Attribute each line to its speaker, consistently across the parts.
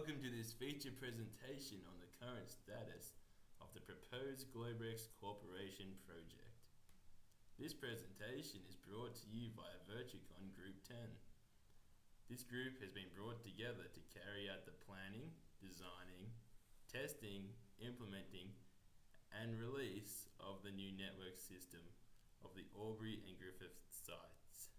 Speaker 1: welcome to this feature presentation on the current status of the proposed Globrex Corporation project. This presentation is brought to you via Virtucon Group 10. This group has been brought together to carry out the planning, designing, testing, implementing, and release of the new network system of the Albury and Griffith sites.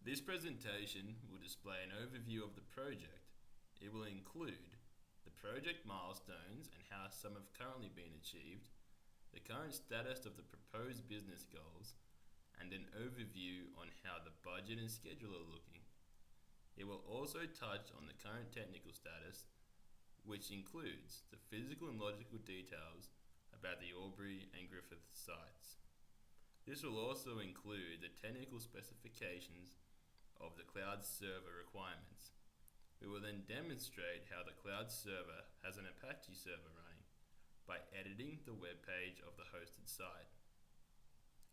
Speaker 1: This presentation will display an overview of the project. It will include the project milestones and how some have currently been achieved, the current status of the proposed business goals, and an overview on how the budget and schedule are looking. It will also touch on the current technical status, which includes the physical and logical details about the Albury and Griffith sites. This will also include the technical specifications of the cloud server requirements. We will then demonstrate how the cloud server has an Apache server running by editing the web page of the hosted site.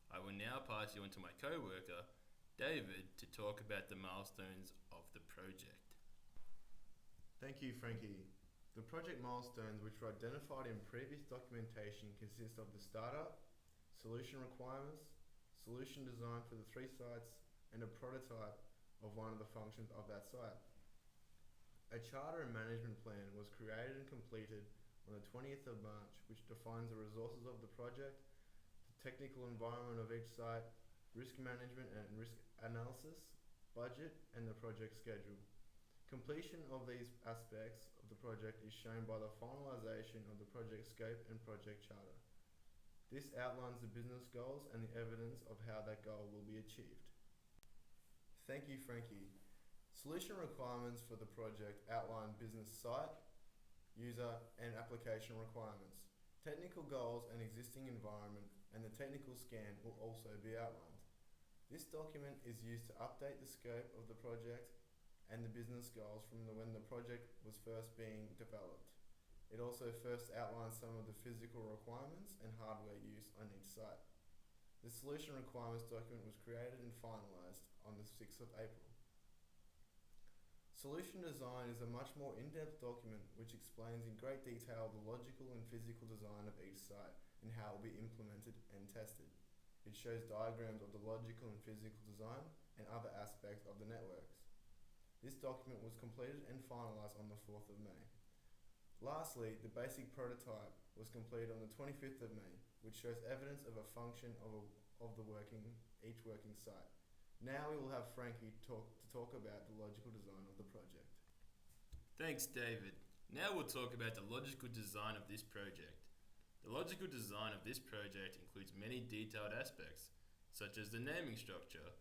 Speaker 1: I will now pass you on to my co-worker, David, to talk about the milestones of the project.
Speaker 2: Thank you, Frankie. The project milestones, which were identified in previous documentation, consist of the startup, solution requirements, solution design for the 3 sites, and a prototype of one of the functions of that site. A charter and management plan was created and completed on the 20th of March, which defines the resources of the project, the technical environment of each site, risk management and risk analysis, budget, and the project schedule. Completion of these aspects of the project is shown by the finalization of the project scope and project charter. This outlines the business goals and the evidence of how that goal will be achieved. Thank you, Frankie. Solution requirements for the project outline business site, user, and application requirements. Technical goals and existing environment and the technical scan will also be outlined. This document is used to update the scope of the project and the business goals from when the project was first being developed. It also first outlines some of the physical requirements and hardware use on each site. The solution requirements document was created and finalized on the 6th of April. Solution design is a much more in-depth document which explains in great detail the logical and physical design of each site and how it will be implemented and tested. It shows diagrams of the logical and physical design and other aspects of the networks. This document was completed and finalized on the 4th of May. Lastly, the basic prototype was completed on the 25th of May, which shows evidence of a function of each working site. Now we will have Frankie talk about the logical design of the project.
Speaker 1: Thanks, David. Now we'll talk about the logical design of this project. The logical design of this project includes many detailed aspects, such as the naming structure,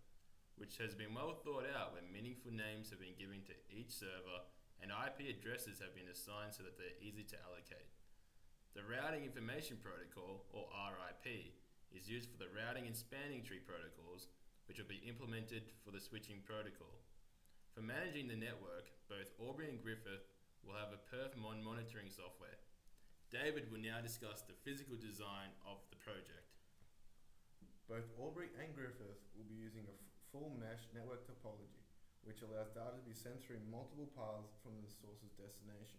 Speaker 1: which has been well thought out where meaningful names have been given to each server and IP addresses have been assigned so that they're easy to allocate. The Routing Information Protocol, or RIP, is used for the routing and spanning tree protocols, which will be implemented for the switching protocol. For managing the network, both Albury and Griffith will have a perfmon monitoring software. David will now discuss the physical design of the project.
Speaker 2: Both Albury and Griffith will be using a full mesh network topology, which allows data to be sent through multiple paths from the source's destination.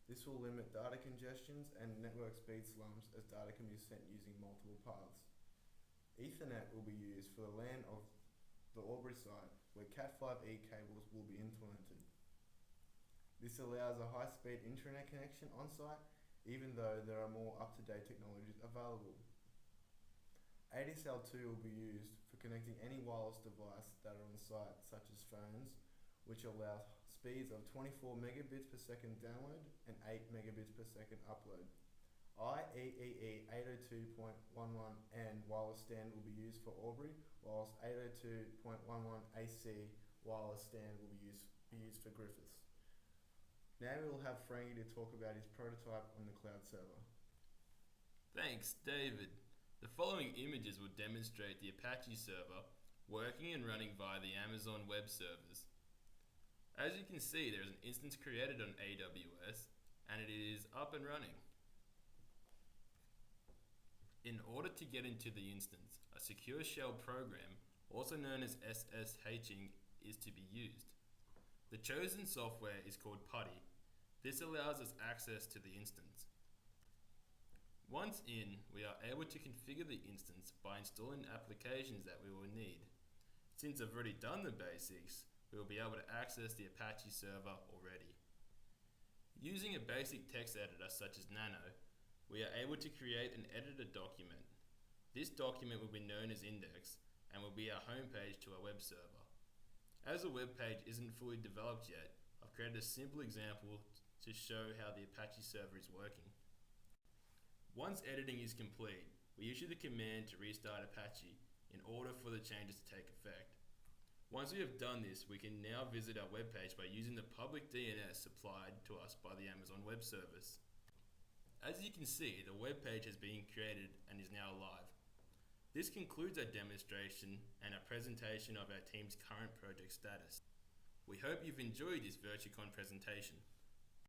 Speaker 2: This will limit data congestions and network speed slumps as data can be sent using multiple paths. Ethernet will be used for the LAN of the Albury site, where Cat5e cables will be implemented. This allows a high-speed intranet connection on site, even though there are more up-to-date technologies available. ADSL2 will be used for connecting any wireless device that are on site, such as phones, which allow speeds of 24 megabits per second download and 8 megabits per second upload. IEEE 802.11n wireless stand will be used for Albury, whilst 802.11 AC wireless stand will be used for Griffiths. Now we will have Frankie to talk about his prototype on the cloud server.
Speaker 1: Thanks, David. The following images will demonstrate the Apache server working and running via the Amazon Web Service. As you can see, there is an instance created on AWS and it is up and running. In order to get into the instance, a secure shell program, also known as SSHing, is to be used. The chosen software is called PuTTY. This allows us access to the instance. Once in, we are able to configure the instance by installing applications that we will need. Since I've already done the basics, we will be able to access the Apache server already. Using a basic text editor such as Nano, we are able to create an editor document. This document will be known as index and will be our homepage to our web server. As a web page isn't fully developed yet, I've created a simple example to show how the Apache server is working. Once editing is complete, we issue the command to restart Apache in order for the changes to take effect. Once we have done this, we can now visit our web page by using the public DNS supplied to us by the Amazon Web Service. As you can see, the web page has been created and is now live. This concludes our demonstration and our presentation of our team's current project status. We hope you've enjoyed this Virtucon presentation.